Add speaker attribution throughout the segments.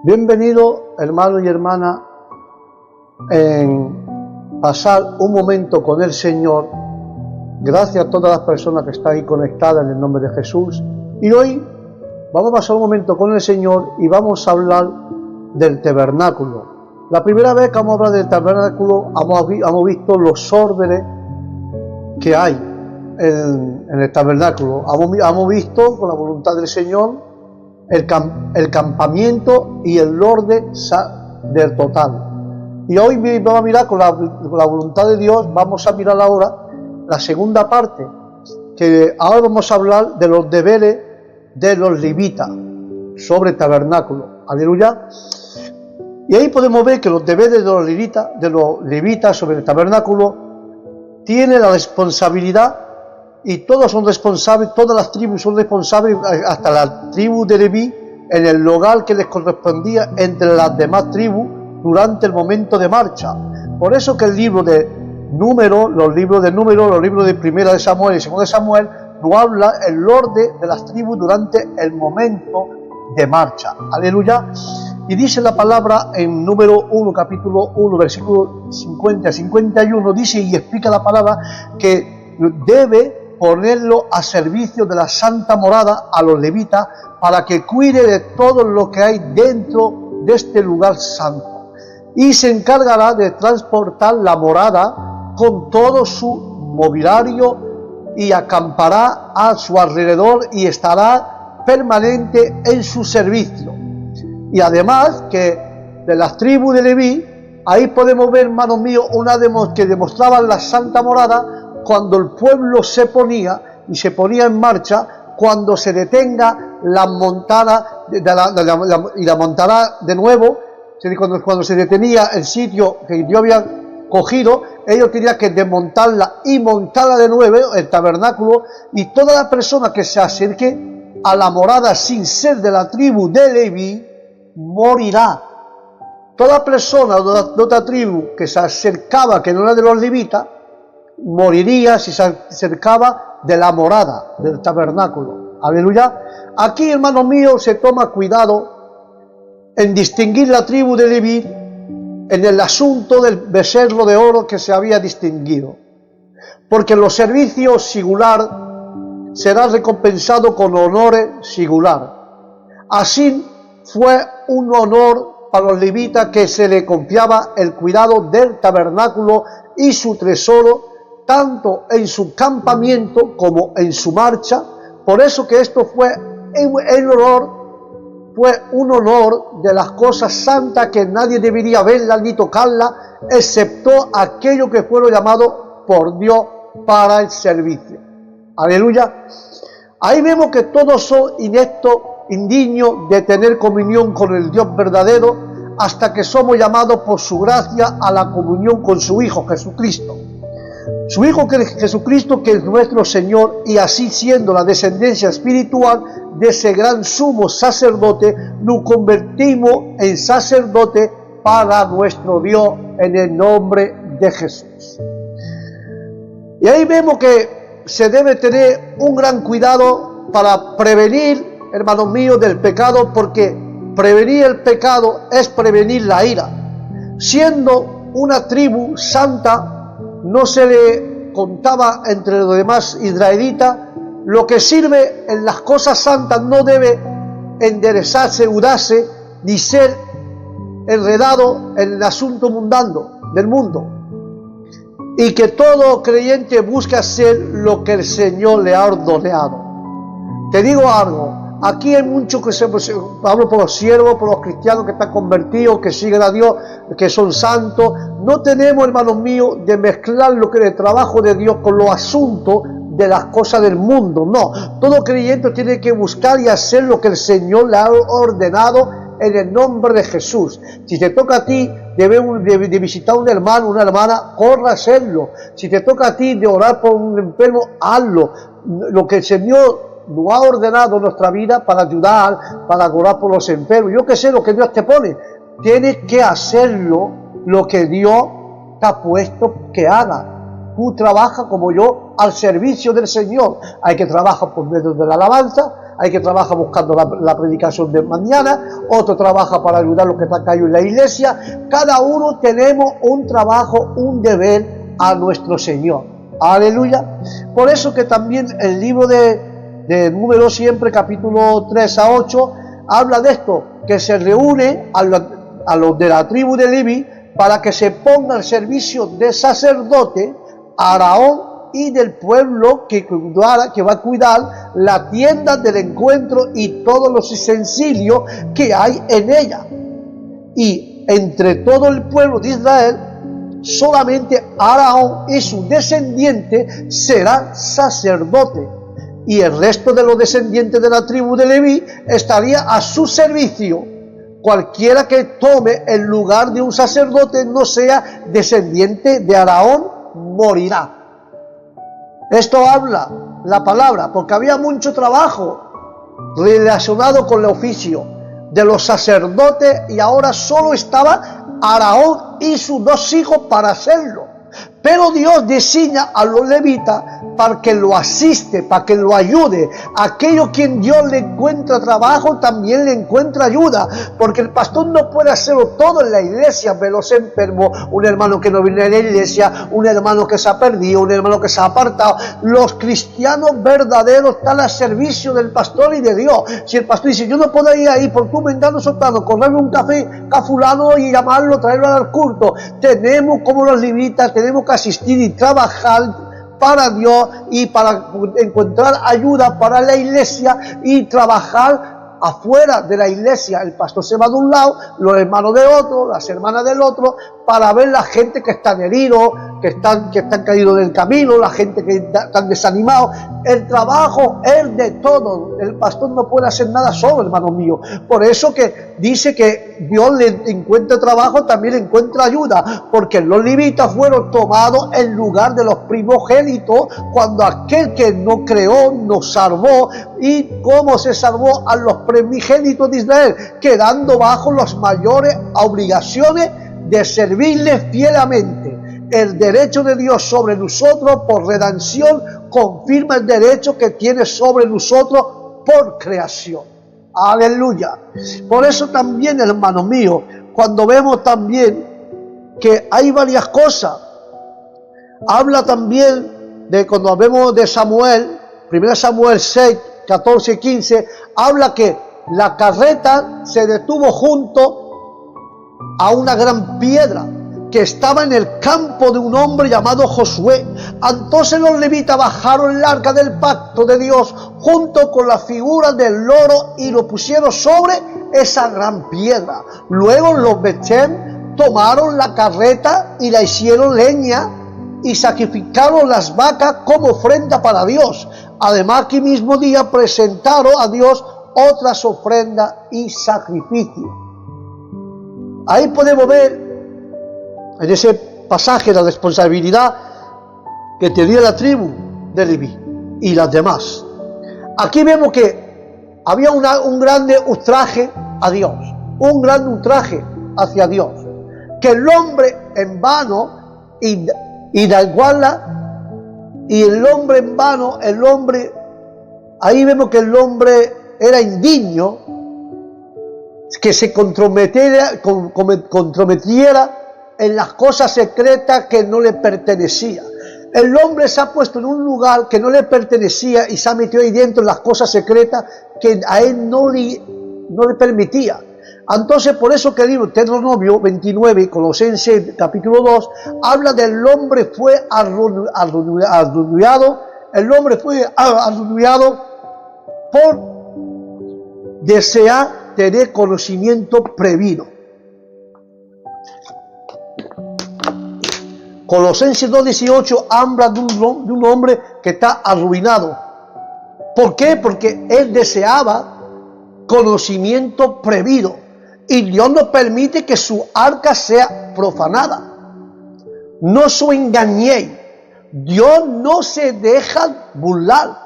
Speaker 1: Bienvenido, hermano y hermana, en pasar un momento con el Señor. Gracias a todas las personas que están ahí conectadas en el nombre de Jesús. Y hoy vamos a pasar un momento con el Señor y vamos a hablar del tabernáculo. La primera vez que vamos a hablar del tabernáculo, hemos visto los órdenes que hay en el tabernáculo. Hemos visto, con la voluntad del Señor, el campamento y el orden del total. Y hoy vamos a mirar con la voluntad de Dios, vamos a mirar ahora la segunda parte, que ahora vamos a hablar de los deberes de los levitas sobre el tabernáculo. Aleluya. Y ahí podemos ver que los deberes de los levitas sobre el tabernáculo tienen la responsabilidad, y todos son responsables, todas las tribus son responsables, hasta la tribu de Leví, en el lugar que les correspondía entre las demás tribus durante el momento de marcha. Por eso que el libro de Números, los libros de Primera de Samuel y Segunda de Samuel, nos habla el orden de las tribus durante el momento de marcha. Aleluya. Y dice la palabra en Número 1, capítulo 1, versículo 50 a 51, dice y explica la palabra que debe ponerlo a servicio de la santa morada a los levitas para que cuide de todo lo que hay dentro de este lugar santo, y se encargará de transportar la morada con todo su mobiliario y acampará a su alrededor y estará permanente en su servicio. Y además que de las tribus de Leví, ahí podemos ver, hermanos míos, que demostraban la santa morada cuando el pueblo se ponía en marcha, cuando se detenga la montada y la montará de nuevo. Cuando se detenía el sitio que Dios había cogido, ellos tenían que desmontarla y montarla de nuevo, el tabernáculo, y toda la persona que se acerque a la morada sin ser de la tribu de Leví morirá. Toda persona de otra tribu que se acercaba, que no era de los levitas, moriría si se acercaba de la morada, del tabernáculo. Aleluya. Aquí, hermanos míos, se toma cuidado en distinguir la tribu de Leví en el asunto del becerro de oro que se había distinguido, porque los servicios singular será recompensado con honores singular. Así fue un honor para los levitas que se le confiaba el cuidado del tabernáculo y su tesoro, tanto en su campamento como en su marcha. Por eso que esto fue un honor de las cosas santas que nadie debería verla ni tocarla, excepto aquellos que fueron llamados por Dios para el servicio. Aleluya. Ahí vemos que todos son ineptos, indignos de tener comunión con el Dios verdadero, hasta que somos llamados por su gracia a la comunión con su Hijo Jesucristo. Su Hijo Jesucristo, que es nuestro Señor, y así siendo la descendencia espiritual de ese gran sumo sacerdote, nos convertimos en sacerdote para nuestro Dios en el nombre de Jesús. Y ahí vemos que se debe tener un gran cuidado para prevenir, hermanos míos, del pecado, porque prevenir el pecado es prevenir la ira. Siendo una tribu santa, no se le contaba entre los demás israelitas. Lo que sirve en las cosas santas no debe enderezarse, mudarse, ni ser enredado en el asunto mundano del mundo. Y que todo creyente busque hacer lo que el Señor le ha ordenado. Te digo algo. Aquí hay muchos hablo por los siervos, por los cristianos que están convertidos, que siguen a Dios, que son santos. No tenemos, hermanos míos, de mezclar lo que es el trabajo de Dios con los asuntos de las cosas del mundo. No, todo creyente tiene que buscar y hacer lo que el Señor le ha ordenado en el nombre de Jesús. Si te toca a ti de visitar a un hermano, una hermana, corra a hacerlo. Si te toca a ti de orar por un enfermo, hazlo. Lo que el Señor nos ha ordenado en nuestra vida para ayudar, para orar por los enfermos. Yo que sé lo que Dios te pone. Tienes que hacerlo, lo que Dios te ha puesto que haga. Tú trabajas como yo al servicio del Señor. Hay que trabajar por medio de la alabanza, hay que trabaja buscando la predicación de mañana, otro trabaja para ayudar a los que están caídos en la iglesia. Cada uno tenemos un trabajo, un deber a nuestro Señor. Aleluya. Por eso que también el libro de Números, siempre capítulo 3 a 8, habla de esto, que se reúne a los de la tribu de Leví para que se ponga al servicio de sacerdote Aarón y del pueblo que va a cuidar la tienda del encuentro y todos los utensilios que hay en ella. Y entre todo el pueblo de Israel, solamente Aarón y su descendiente serán sacerdotes, y el resto de los descendientes de la tribu de Leví estaría a su servicio. Cualquiera que tome el lugar de un sacerdote no sea descendiente de Aarón morirá. Esto habla la palabra, porque había mucho trabajo relacionado con el oficio de los sacerdotes, y ahora solo estaba Aarón y sus 2 hijos para hacerlo. Pero Dios designa a los levitas para que lo asiste, para que lo ayude. Aquello quien Dios le encuentra trabajo, también le encuentra ayuda, porque el pastor no puede hacerlo todo en la iglesia. Ver los enfermos, un hermano que no viene a la iglesia, un hermano que se ha perdido, un hermano que se ha apartado. Los cristianos verdaderos están al servicio del pastor y de Dios. Si el pastor dice, yo no puedo ir ahí por tu mentano sotano, correrme un café a fulano y llamarlo, traerlo al culto, tenemos como los levitas, tenemos que asistir y trabajar para Dios y para encontrar ayuda para la iglesia y trabajar afuera de la iglesia. El pastor se va de un lado, los hermanos de otro, las hermanas del otro, para ver la gente que están heridos, que están caídos del camino, la gente que están desanimados. El trabajo es de todos. El pastor no puede hacer nada solo, hermano mío. Por eso que dice que Dios le encuentra trabajo, también le encuentra ayuda, porque los levitas fueron tomados en lugar de los primogénitos cuando aquel que no creó nos salvó. ¿Y cómo se salvó a los primogénitos de Israel? Quedando bajo las mayores obligaciones de servirle fielamente. El derecho de Dios sobre nosotros por redención confirma el derecho que tiene sobre nosotros por creación. Aleluya. Por eso también, hermanos míos, cuando vemos también que hay varias cosas, habla también de cuando vemos de Samuel, 1 Samuel 6, 14 y 15, habla que la carreta se detuvo junto a una gran piedra que estaba en el campo de un hombre llamado Josué. Entonces los levitas bajaron el arca del pacto de Dios junto con la figura del loro y lo pusieron sobre esa gran piedra. Luego los Betén tomaron la carreta y la hicieron leña y sacrificaron las vacas como ofrenda para Dios. Además, aquel mismo día presentaron a Dios otras ofrendas y sacrificios. Ahí podemos ver en ese pasaje la responsabilidad que tenía la tribu de Leví y las demás. Aquí vemos que había un grande ultraje a Dios, un gran ultraje hacia Dios, que el hombre en vano y da igual, y el hombre en vano, el hombre, ahí vemos que el hombre era indigno, que se comprometiera en las cosas secretas que no le pertenecían. El hombre se ha puesto en un lugar que no le pertenecía y se ha metido ahí dentro en las cosas secretas que a él no le permitía. Entonces, por eso que el libro Deuteronomio 29, Colosenses capítulo 2, habla del hombre fue arruinado, el hombre fue arruinado por desear tener conocimiento previo. Colosenses 2:18 habla de un hombre que está arruinado. ¿Por qué? Porque él deseaba conocimiento previo y Dios no permite que su arca sea profanada. No os engañéis, Dios no se deja burlar.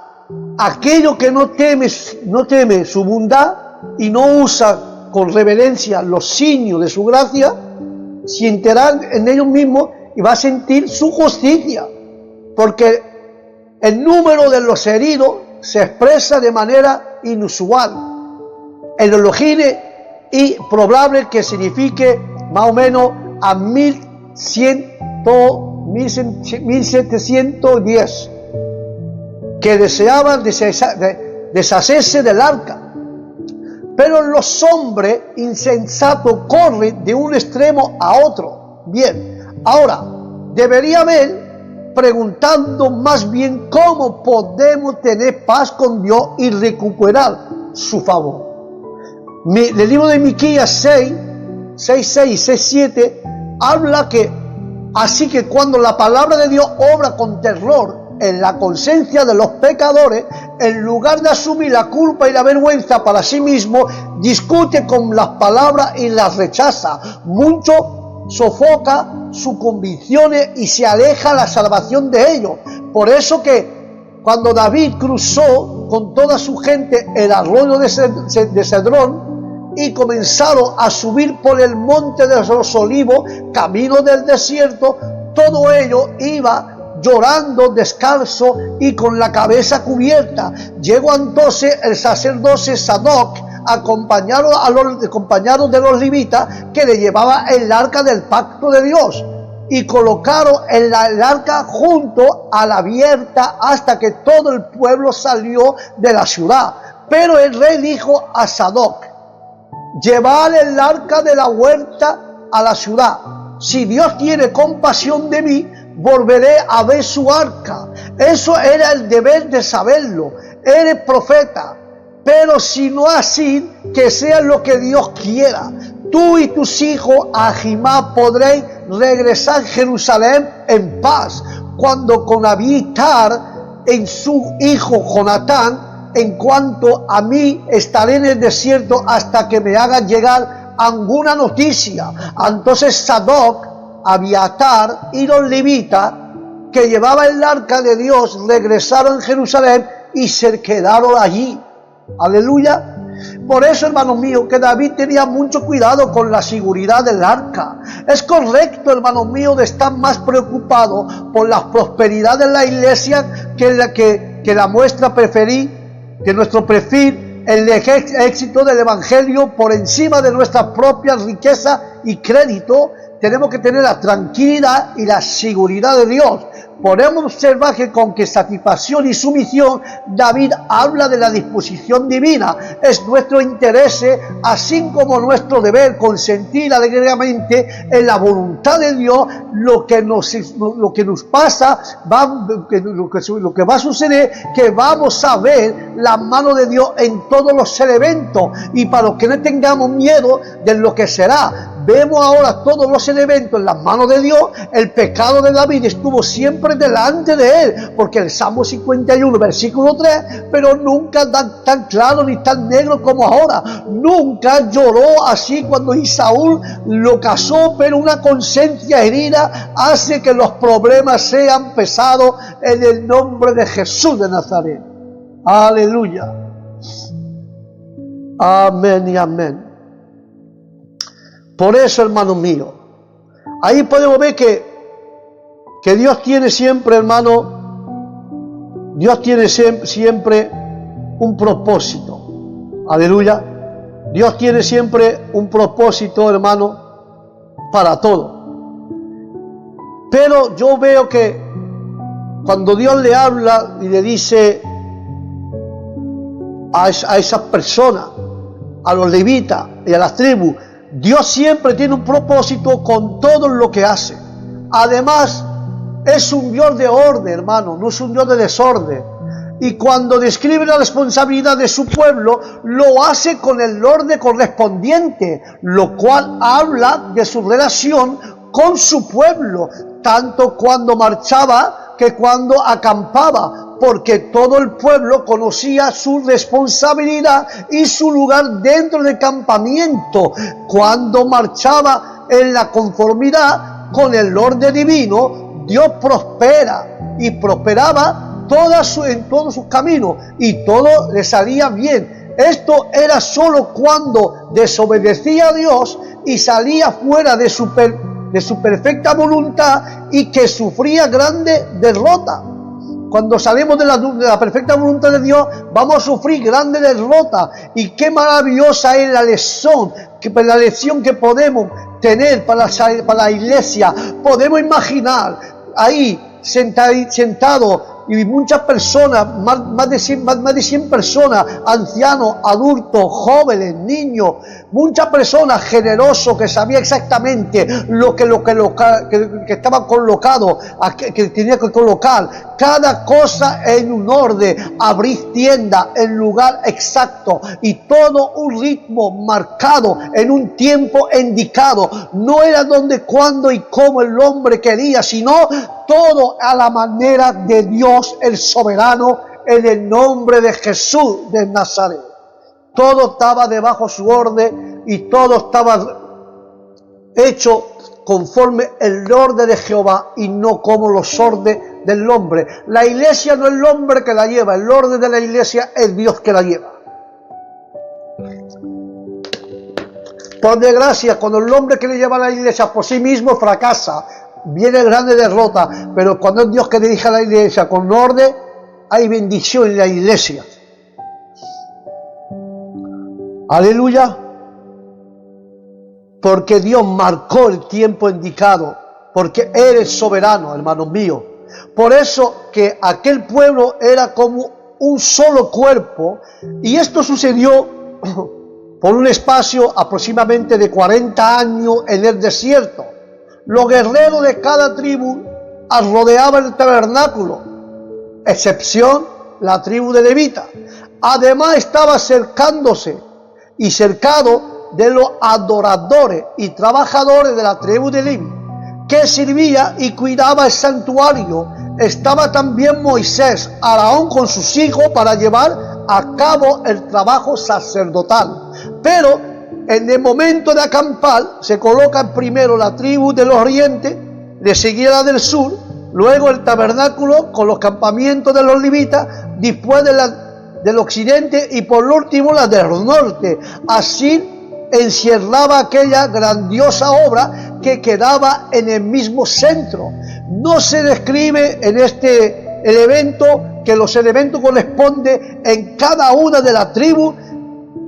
Speaker 1: Aquello que no teme su bondad y no usa con reverencia los signos de su gracia, sentirán en ellos mismos y va a sentir su justicia, porque el número de los heridos se expresa de manera inusual. En Elohim y probable que signifique más o menos a 1710, que deseaban deshacerse del arca. Pero los hombres insensatos corren de un extremo a otro. Bien, ahora debería haber preguntando más bien cómo podemos tener paz con Dios y recuperar su favor. El libro de Miqueas 6:6 y 6:7 habla que así que cuando la palabra de Dios obra con terror en la conciencia de los pecadores, en lugar de asumir la culpa y la vergüenza para sí mismo, discute con las palabras y las rechaza. Mucho sofoca sus convicciones y se aleja la salvación de ellos. Por eso que cuando David cruzó con toda su gente el arroyo de Cedrón y comenzaron a subir por el monte de los olivos, camino del desierto, todo ello iba llorando, descalzo y con la cabeza cubierta. Llegó entonces el sacerdote Sadoc, acompañado de los levitas, que le llevaba el arca del pacto de Dios, y colocaron el arca junto a la abierta hasta que todo el pueblo salió de la ciudad. Pero el rey dijo a Sadoc: llevad el arca de la huerta a la ciudad. Si Dios tiene compasión de mí, volveré a ver su arca. Eso era el deber de saberlo. Eres profeta, pero si no así, que sea lo que Dios quiera. Tú y tus hijos a Jimá podréis regresar a Jerusalén en paz. Cuando con Abiatar en su hijo Jonatán, en cuanto a mí, estaré en el desierto hasta que me hagan llegar alguna noticia. Entonces Sadoc, Abiatar y los levitas que llevaban el arca de Dios regresaron a Jerusalén y se quedaron allí. Aleluya. Por eso, hermanos míos, que David tenía mucho cuidado con la seguridad del arca. Es correcto, hermanos míos, de estar más preocupado por la prosperidad de la iglesia que la muestra preferir, que nuestro perfil, el éxito del evangelio por encima de nuestras propias riquezas y crédito. Tenemos que tener la tranquilidad y la seguridad de Dios. Podemos observar que con qué satisfacción y sumisión David habla de la disposición divina. Es nuestro interés, así como nuestro deber, consentir alegremente en la voluntad de Dios lo que nos pasa, lo que va a suceder, que vamos a ver la mano de Dios en todos los elementos. Y para que no tengamos miedo de lo que será, vemos ahora todos los elementos en las manos de Dios. El pecado de David estuvo siempre delante de él, porque el Salmo 51, versículo 3, pero nunca tan claro ni tan negro como ahora. Nunca lloró así cuando Isaúl lo casó, pero una conciencia herida hace que los problemas sean pesados en el nombre de Jesús de Nazaret. Aleluya. Amén y amén. Por eso, hermanos míos, ahí podemos ver que Dios tiene siempre, hermano, Dios tiene siempre un propósito. Aleluya. Dios tiene siempre un propósito, hermano, para todo. Pero yo veo que cuando Dios le habla y le dice a esas personas, a los levitas y a las tribus, Dios siempre tiene un propósito con todo lo que hace. Además, es un Dios de orden, hermano, no es un Dios de desorden. Y cuando describe la responsabilidad de su pueblo, lo hace con el orden correspondiente, lo cual habla de su relación con su pueblo, tanto cuando marchaba que cuando acampaba, porque todo el pueblo conocía su responsabilidad y su lugar dentro del campamento. Cuando marchaba en la conformidad con el orden divino, Dios prospera y prosperaba en todos sus caminos y todo le salía bien. Esto era solo cuando desobedecía a Dios y salía fuera de su perfecta voluntad y que sufría grande derrota. Cuando salimos de la perfecta voluntad de Dios, vamos a sufrir grandes derrotas. Y qué maravillosa es la lección que podemos tener para la iglesia. Podemos imaginar ahí sentado y muchas personas, más de 100 personas, ancianos, adultos, jóvenes, niños, muchas personas generosos que sabían exactamente lo que estaba colocado, que tenía que colocar, cada cosa en un orden, abrir tienda en lugar exacto y todo un ritmo marcado en un tiempo indicado. No era donde, cuándo y cómo el hombre quería, sino todo a la manera de Dios el soberano, en el nombre de Jesús de Nazaret. Todo estaba debajo su orden y todo estaba hecho conforme el orden de Jehová y no como los órdenes del hombre. La iglesia no es el hombre que la lleva, el orden de la iglesia es Dios que la lleva. Por desgracia, cuando el hombre que le lleva a la iglesia por sí mismo fracasa, viene grande derrota, pero cuando es Dios que dirige a la iglesia con orden, hay bendición en la iglesia. Aleluya. Porque Dios marcó el tiempo indicado, porque Él es soberano, hermanos míos. Por eso que aquel pueblo era como un solo cuerpo, y esto sucedió por un espacio aproximadamente de 40 años en el desierto. Los guerreros de cada tribu rodeaban el tabernáculo, excepción la tribu de Levita. Además estaba acercándose y cercado de los adoradores y trabajadores de la tribu de Leví, que servía y cuidaba el santuario. Estaba también Moisés, Aarón con sus hijos para llevar a cabo el trabajo sacerdotal. Pero en el momento de acampar, se coloca primero la tribu del oriente, le seguía la del sur, luego el tabernáculo con los campamentos de los levitas, después del occidente y por último la del norte. Así encerraba aquella grandiosa obra que quedaba en el mismo centro. No se describe en el evento que los elementos corresponden en cada una de las tribus.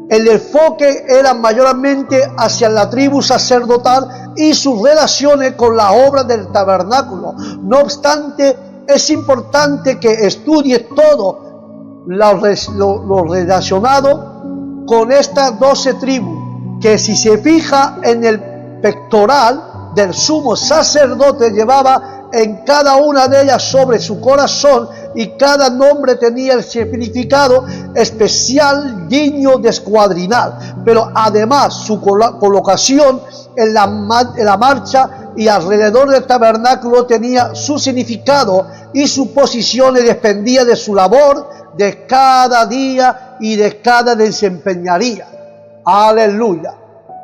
Speaker 1: El enfoque era mayormente hacia la tribu sacerdotal y sus relaciones con la obra del tabernáculo. No obstante, es importante que estudies todo lo relacionado con estas 12 tribus, que si se fija en el pectoral del sumo sacerdote, llevaba en cada una de ellas sobre su corazón, y cada nombre tenía el significado especial, guiño descuadrinal, pero además su colocación en la marcha y alrededor del tabernáculo tenía su significado, y su posición dependía de su labor de cada día y de cada desempeñaría. Aleluya.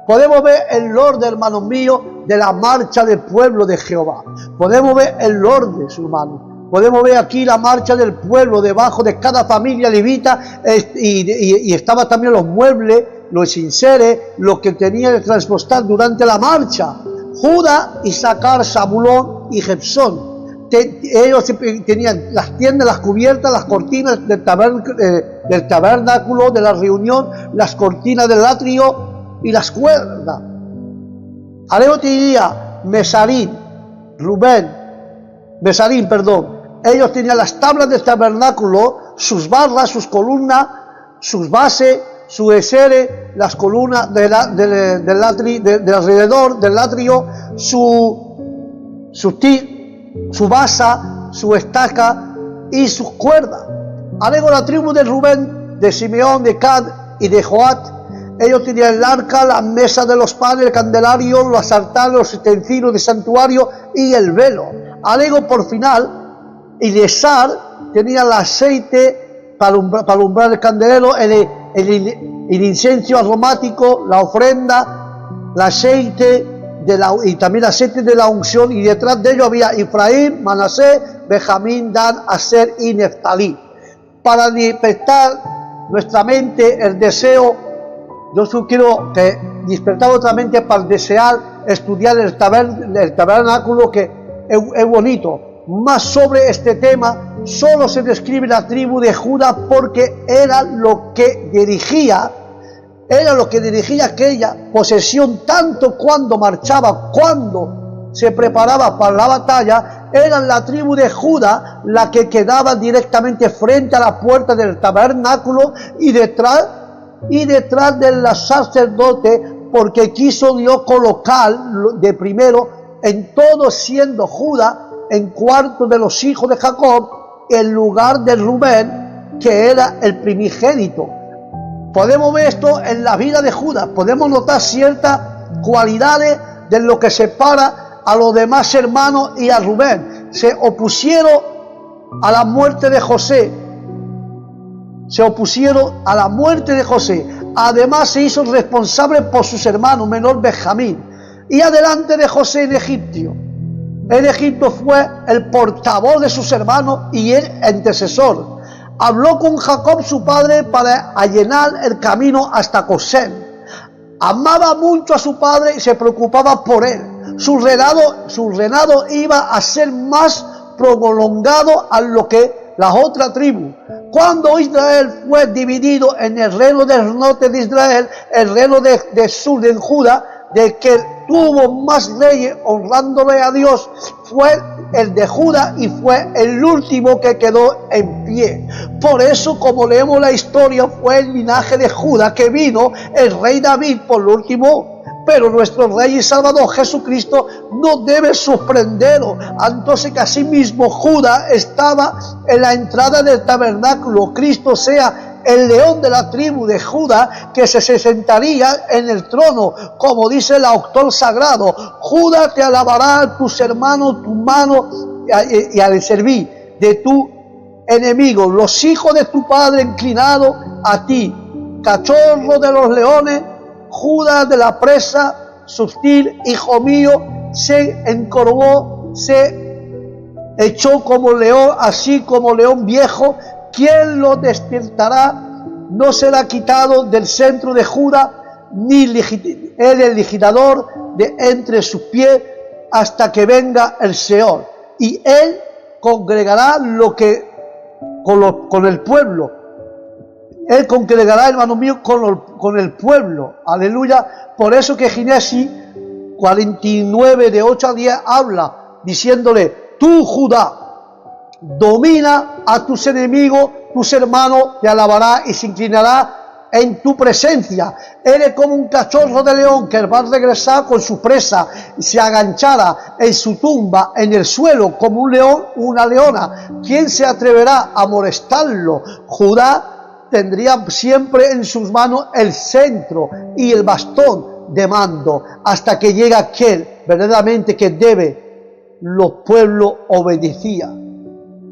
Speaker 1: Podemos ver el orden, hermanos míos, de la marcha del pueblo de Jehová. Podemos ver el orden, hermanos. Podemos ver aquí la marcha del pueblo debajo de cada familia levita, y estaban también los muebles, los enseres, lo que tenía que transportar durante la marcha. Judá, Isaacar, Zabulón y Jepsón. Ellos tenían las tiendas, las cubiertas, las cortinas del tabernáculo, de la reunión, las cortinas del atrio y las cuerdas. Aleo tenía Mesarín, ellos tenían las tablas del tabernáculo, sus barras, sus columnas, sus bases, sus eseres, las columnas del alrededor del atrio, su basa, su estaca y sus cuerdas. Alego la tribu de Rubén, de Simeón, de Gad y de Joat. Ellos tenían el arca, la mesa de los panes, el candelario, los altares, los utensilios de santuario y el velo. Alego por final, Eliezer tenía el aceite para alumbrar el candelero, el incienso aromático, la ofrenda, el aceite y también el aceite de la unción, y detrás de ellos había Efraín, Manasés, Benjamín, Dan, Aser y Neftalí. Para despertar nuestra mente el deseo, yo quiero que despertar otra mente para desear estudiar el tabernáculo, que es bonito. Más sobre este tema solo se describe la tribu de Judá porque era lo que dirigía aquella posesión, tanto cuando marchaba, cuando se preparaba para la batalla. Era la tribu de Judá la que quedaba directamente frente a la puerta del tabernáculo y detrás del sacerdote, porque quiso Dios colocar de primero en todo, siendo Judá en cuarto de los hijos de Jacob, en lugar de Rubén, que era el primigénito. Podemos ver esto en la vida de Judá, podemos notar ciertas cualidades de lo que separa a los demás hermanos y a Rubén. Se opusieron a la muerte de José, además se hizo responsable por sus hermanos menor Benjamín, y adelante de José en Egipto fue el portavoz de sus hermanos y el intercesor. Habló con Jacob su padre para allanar el camino hasta Gosén. Amaba mucho a su padre y se preocupaba por él. Su reinado iba a ser más prolongado a lo que las otras tribus. Cuando Israel fue dividido en el reino del norte de Israel, el reino de sur de Judá, de que tuvo más reyes honrándole a Dios, fue el de Judá y fue el último que quedó en pie. Por eso, como leemos la historia, fue el linaje de Judá que vino el rey David por lo último. Pero nuestro Rey y Salvador Jesucristo no debe sorprenderos. Entonces que asimismo Judá estaba en la entrada del tabernáculo. Cristo sea el león de la tribu de Judá, que se sentaría en el trono, como dice el autor sagrado. Judá te alabará a tus hermanos, tu mano y al servir de tu enemigo. Los hijos de tu padre inclinados a ti, cachorro de los leones, Judá de la presa sutil, hijo mío, se encorvó, se echó como león, así como león viejo. ¿Quién lo despertará? No será quitado del centro de Judá, ni el legislador de entre sus pies, hasta que venga el Señor. Y él congregará con el pueblo. Él congregará, hermano mío, con el pueblo. Aleluya. Por eso que Génesis 49, de 8 a 10, habla, diciéndole: tú, Judá, domina a tus enemigos, tus hermanos te alabará y se inclinará en tu presencia. Eres como un cachorro de león que va a regresar con su presa y se aganchará en su tumba, en el suelo, como un león, una leona. ¿Quién se atreverá a molestarlo? Judá tendría siempre en sus manos el centro y el bastón de mando, hasta que llega aquel verdaderamente que los pueblos obedecían.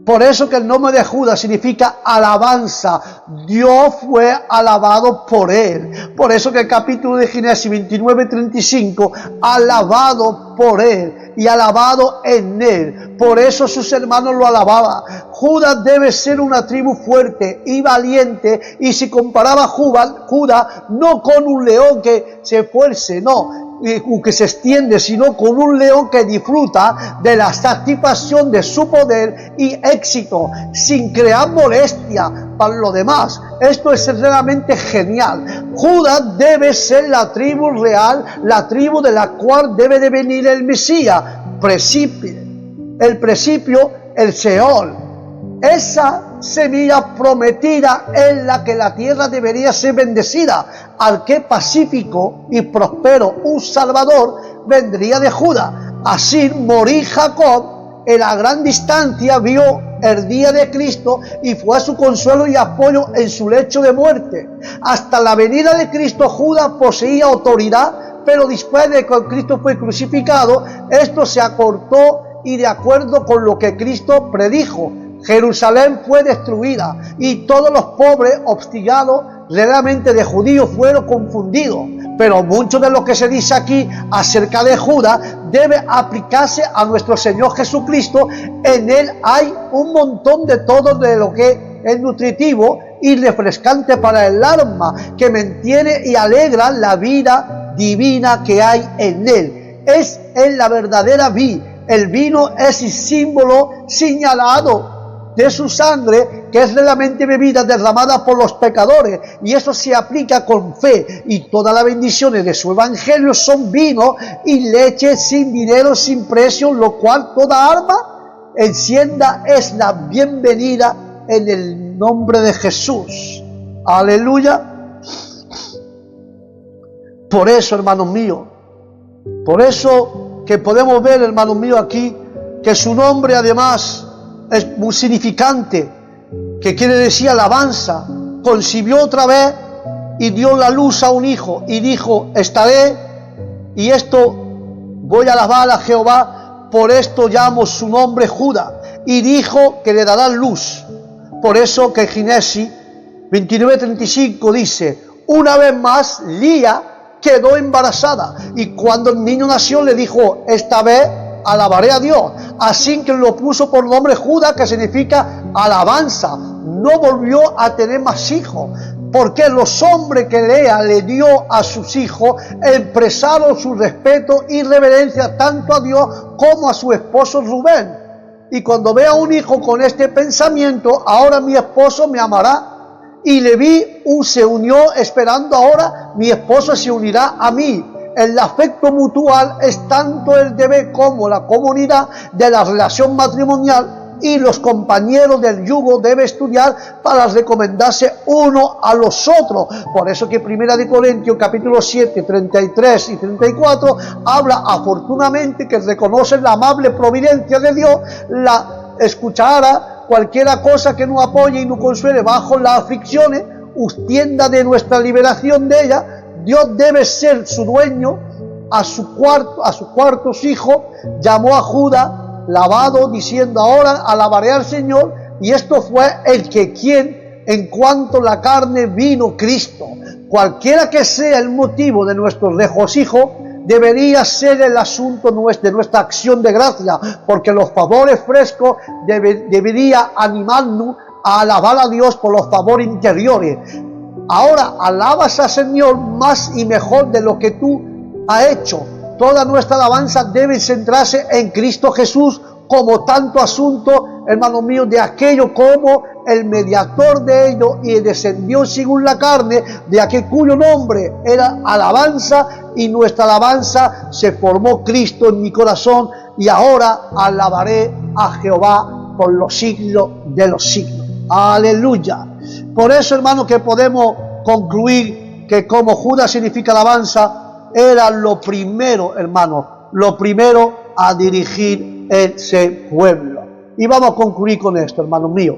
Speaker 1: Por eso que el nombre de Judá significa alabanza. Dios fue alabado por él. Por eso que el capítulo de Génesis 29:35, alabado por él y alabado en él. Por eso sus hermanos lo alababan. Judá debe ser una tribu fuerte y valiente, y se comparaba Judá no con un león que se esfuerce, no, que se extiende, sino con un león que disfruta de la satisfacción de su poder y éxito, sin crear molestia para los demás. Esto es realmente genial. Judá debe ser la tribu real, la tribu de la cual debe de venir el Mesías, el principio, el Seol. Esa semilla prometida en la que la tierra debería ser bendecida, al que pacífico y próspero un Salvador vendría de Judá. Así morí Jacob en la gran distancia, vio el día de Cristo y fue su consuelo y apoyo en su lecho de muerte. Hasta la venida de Cristo, Judá poseía autoridad, pero después de que Cristo fue crucificado, esto se acortó, y de acuerdo con lo que Cristo predijo, Jerusalén fue destruida y todos los pobres obstigados realmente de judíos fueron confundidos. Pero mucho de lo que se dice aquí acerca de Judá debe aplicarse a nuestro Señor Jesucristo. En él hay un montón de todo de lo que es nutritivo y refrescante para el alma, que mantiene y alegra la vida divina que hay en él. Es en la verdadera vid. El vino es el símbolo señalado de su sangre, que es realmente bebida derramada por los pecadores, y eso se aplica con fe, y todas las bendiciones de su evangelio son vino y leche sin dinero, sin precio, lo cual toda alma encienda es la bienvenida en el nombre de Jesús. Aleluya. Por eso, hermanos míos, por eso que podemos ver, hermanos míos, aquí, que su nombre además es muy significante, que quiere decir alabanza. Concibió otra vez y dio la luz a un hijo, y dijo, estaré, y esto voy a alabar a Jehová, por esto llamo su nombre Judá, y dijo que le dará luz. Por eso que Génesis 29:35 dice, una vez más Lía quedó embarazada, y cuando el niño nació le dijo, esta vez alabaré a Dios. Así que lo puso por nombre Judá, que significa alabanza. No volvió a tener más hijos, porque los hombres que Lea le dio a sus hijos expresaron su respeto y reverencia tanto a Dios como a su esposo Rubén. Y cuando vea un hijo con este pensamiento, ahora mi esposo me amará. Y Leví se unió esperando ahora, mi esposo se unirá a mí. El afecto mutual es tanto el deber como la comunidad de la relación matrimonial, y los compañeros del yugo deben estudiar para recomendarse uno a los otros. Por eso que 1 de Corintios capítulo 7, 33 y 34 habla afortunadamente que reconocen la amable providencia de Dios, la escuchará cualquiera cosa que nos apoye y nos consuele bajo las aflicciones, tienda de nuestra liberación de ella. Dios debe ser su dueño. A sus cuartos hijos llamó a Judá, lavado, diciendo, ahora alabaré al Señor. Y esto fue el que quien, en cuanto la carne, vino Cristo. Cualquiera que sea el motivo de nuestro regocijo, debería ser el asunto de nuestra acción de gracia, porque los favores frescos debería animarnos a alabar a Dios por los favores interiores. Ahora alabas al Señor más y mejor de lo que tú has hecho. Toda nuestra alabanza debe centrarse en Cristo Jesús, como tanto asunto, hermanos míos, de aquello como el mediador de ellos, y descendió según la carne, de aquel cuyo nombre era alabanza, y nuestra alabanza se formó Cristo en mi corazón, y ahora alabaré a Jehová por los siglos de los siglos. Aleluya. Por eso, hermanos, que podemos concluir que como Judá significa alabanza, era lo primero, hermanos, lo primero a dirigir ese pueblo. Y vamos a concluir con esto, hermanos míos.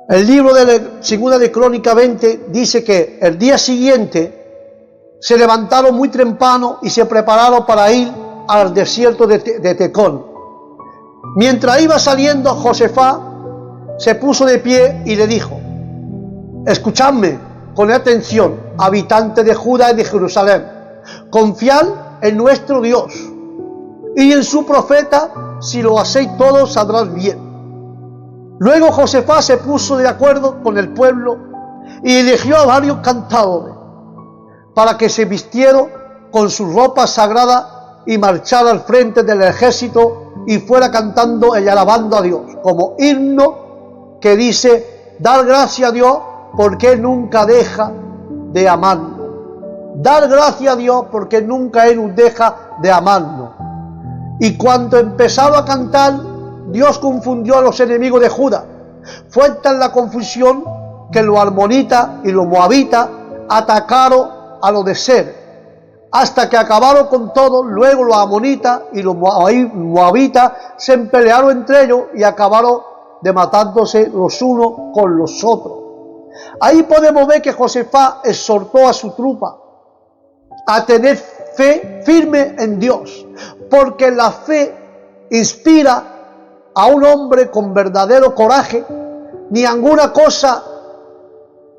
Speaker 1: El libro de Segunda de Crónica 20 dice que el día siguiente se levantaron muy temprano y se prepararon para ir al desierto de Tecón. Mientras iba saliendo, Josafat se puso de pie y le dijo, escuchadme con atención, habitantes de Judá y de Jerusalén, confiad en nuestro Dios y en su profeta. Si lo hacéis todos, saldrás bien. Luego Josafat se puso de acuerdo con el pueblo y eligió a varios cantadores para que se vistieran con sus ropas sagradas y marchara al frente del ejército y fuera cantando y alabando a Dios, como himno que dice, dar gracias a Dios porque Él nunca deja de amarnos. Dar gracias a Dios porque nunca Él nos deja de amarnos. Y cuando empezaron a cantar, Dios confundió a los enemigos de Judá. Fue tal la confusión que los amonitas y los moabitas atacaron a los de Ser, hasta que acabaron con todos. Luego los amonitas y los moabitas se pelearon entre ellos y acabaron de matándose los unos con los otros. Ahí podemos ver que Josafat exhortó a su tropa a tener fe firme en Dios, porque la fe inspira a un hombre con verdadero coraje. Ni alguna cosa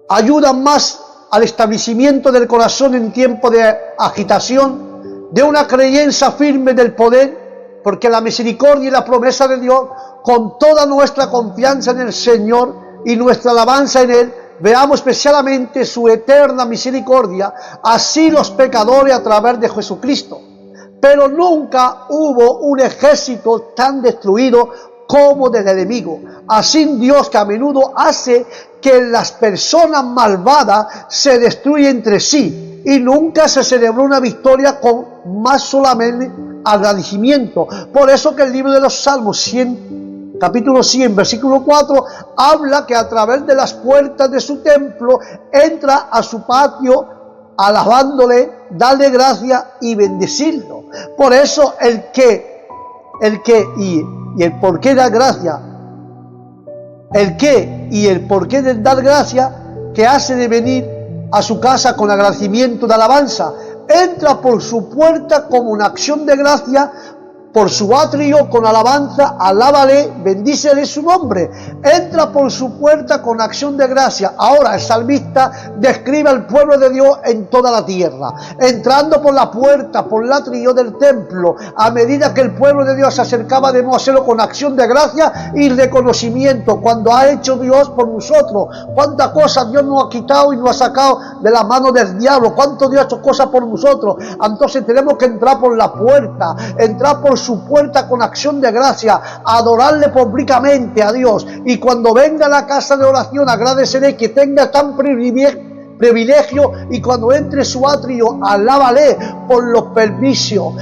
Speaker 1: ayuda más al establecimiento del corazón en tiempo de agitación, de una creencia firme del poder, porque la misericordia y la promesa de Dios, con toda nuestra confianza en el Señor y nuestra alabanza en Él, veamos especialmente su eterna misericordia, así los pecadores a través de Jesucristo. Pero nunca hubo un ejército tan destruido como del enemigo. Así Dios, que a menudo hace que las personas malvadas se destruyan entre sí, y nunca se celebró una victoria con más solamente agradecimiento. Por eso que el libro de los Salmos 100, capítulo 100, versículo 4, habla que a través de las puertas de su templo entra a su patio alabándole, darle gracia y bendecirlo. Por eso el porqué da gracia, el qué y el porqué de dar gracia, que hace de venir a su casa con agradecimiento de alabanza. Entra por su puerta como una acción de gracia, por su atrio con alabanza, alábale, bendícele su nombre. Entra por su puerta con acción de gracia. Ahora el salmista describe al pueblo de Dios en toda la tierra, entrando por la puerta, por el atrio del templo. A medida que el pueblo de Dios se acercaba, debemos hacerlo con acción de gracia y reconocimiento, cuando ha hecho Dios por nosotros. Cuántas cosas Dios nos ha quitado y nos ha sacado de la mano del diablo, cuánto Dios ha hecho cosas por nosotros. Entonces tenemos que entrar por la puerta, entrar por su puerta con acción de gracia, adorarle públicamente a Dios, y cuando venga a la casa de oración agradeceré que tenga tan privilegio, y cuando entre su atrio alábale por los permisos.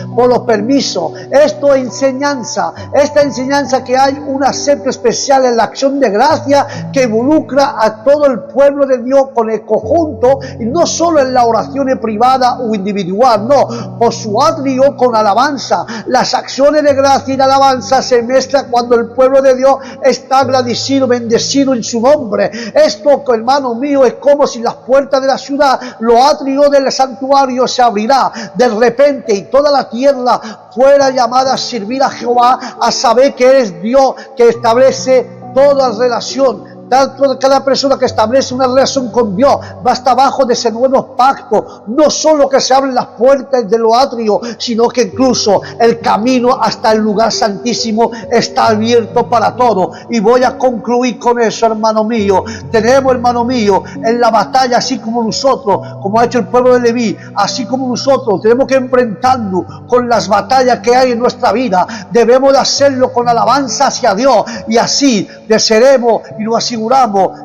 Speaker 1: Esto es enseñanza, esta enseñanza, que hay un acepto especial en la acción de gracia que involucra a todo el pueblo de Dios con el conjunto, y no solo en la oración privada o individual, no, por su atrio con alabanza. Las acciones de gracia y de alabanza se mezclan cuando el pueblo de Dios está agradecido, bendecido en su nombre. Esto, hermano mío, es como si las puertas de la ciudad, los atrios del santuario se abrirá de repente, y toda la tierra fuera llamada a servir a Jehová, a saber que es Dios que establece toda relación. Tanto cada persona que establece una relación con Dios va a estar bajo de ese nuevo pacto. No solo que se abren las puertas de los atrios, sino que incluso el camino hasta el lugar santísimo está abierto para todos. Y voy a concluir con eso, hermano mío. Tenemos, hermano mío, en la batalla, así como nosotros, como ha hecho el pueblo de Leví, así como nosotros tenemos que enfrentarnos con las batallas que hay en nuestra vida. Debemos de hacerlo con alabanza hacia Dios, y así desearemos y nos aseguramos,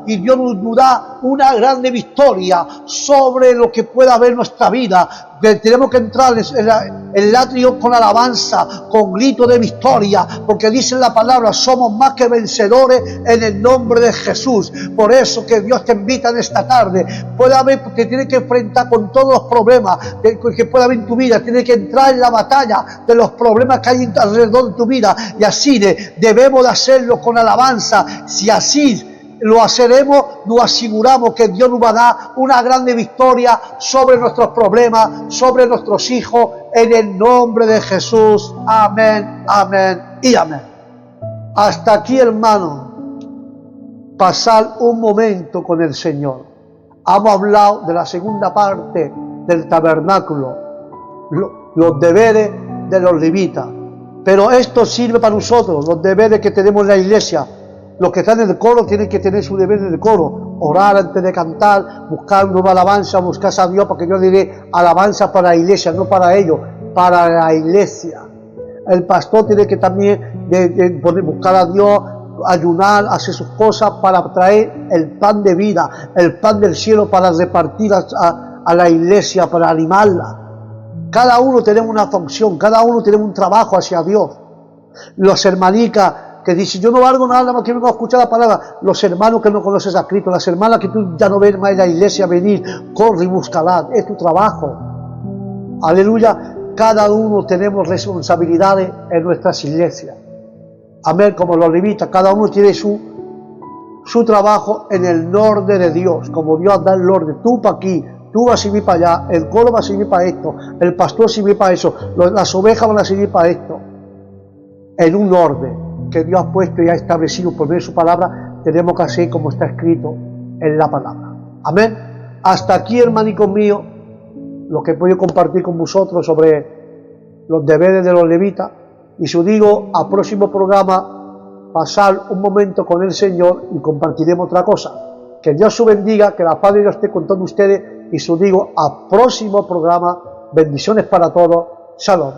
Speaker 1: y Dios nos da una grande victoria sobre lo que pueda haber en nuestra vida. Tenemos que entrar en el atrio con alabanza, con grito de victoria, porque dice la palabra: somos más que vencedores en el nombre de Jesús. Por eso que Dios te invita en esta tarde. Puede haber, te tienes que enfrentar con todos los problemas que pueda haber en tu vida. Tienes que entrar en la batalla de los problemas que hay alrededor de tu vida, y así debemos de hacerlo con alabanza. Si así lo haceremos, nos aseguramos que Dios nos va a dar una grande victoria sobre nuestros problemas, sobre nuestros hijos, en el nombre de Jesús. Amén, amén y amén. Hasta aquí, hermano, pasar un momento con el Señor. Hemos hablado de la segunda parte del tabernáculo, los deberes de los levitas, pero esto sirve para nosotros, los deberes que tenemos en la iglesia. Los que están en el coro tienen que tener su deber en el coro: orar antes de cantar, buscar una alabanza, buscar a Dios, porque yo diré alabanza para la iglesia, no para ellos, para la iglesia. El pastor tiene que también buscar a Dios, ayunar, hacer sus cosas para traer el pan de vida, el pan del cielo, para repartir a la iglesia, para animarla. Cada uno tenemos una función, cada uno tenemos un trabajo hacia Dios. Los hermanicas que dicen: yo no valgo nada más que vengo a escuchar la palabra. Los hermanos que no conoces a Cristo, las hermanas que tú ya no ves más en la iglesia venir, corre y búscala, es tu trabajo. Aleluya. Cada uno tenemos responsabilidades en nuestras iglesias. Amén, como los levitas, cada uno tiene su trabajo en el orden de Dios, como Dios da el orden. Tú para aquí, tú vas a servir para allá, el coro va a servir para esto, el pastor sirve para eso, las ovejas van a servir para esto, en un orden que Dios ha puesto y ha establecido por medio de su palabra. Tenemos que hacer como está escrito en la palabra. Amén. Hasta aquí, hermanico mío, lo que he podido compartir con vosotros sobre los deberes de los levitas. Y si os digo, al próximo programa, pasar un momento con el Señor y compartiremos otra cosa. Que Dios os bendiga, que la paz de Dios esté con todos ustedes. Y si os digo, al próximo programa, bendiciones para todos. Shalom.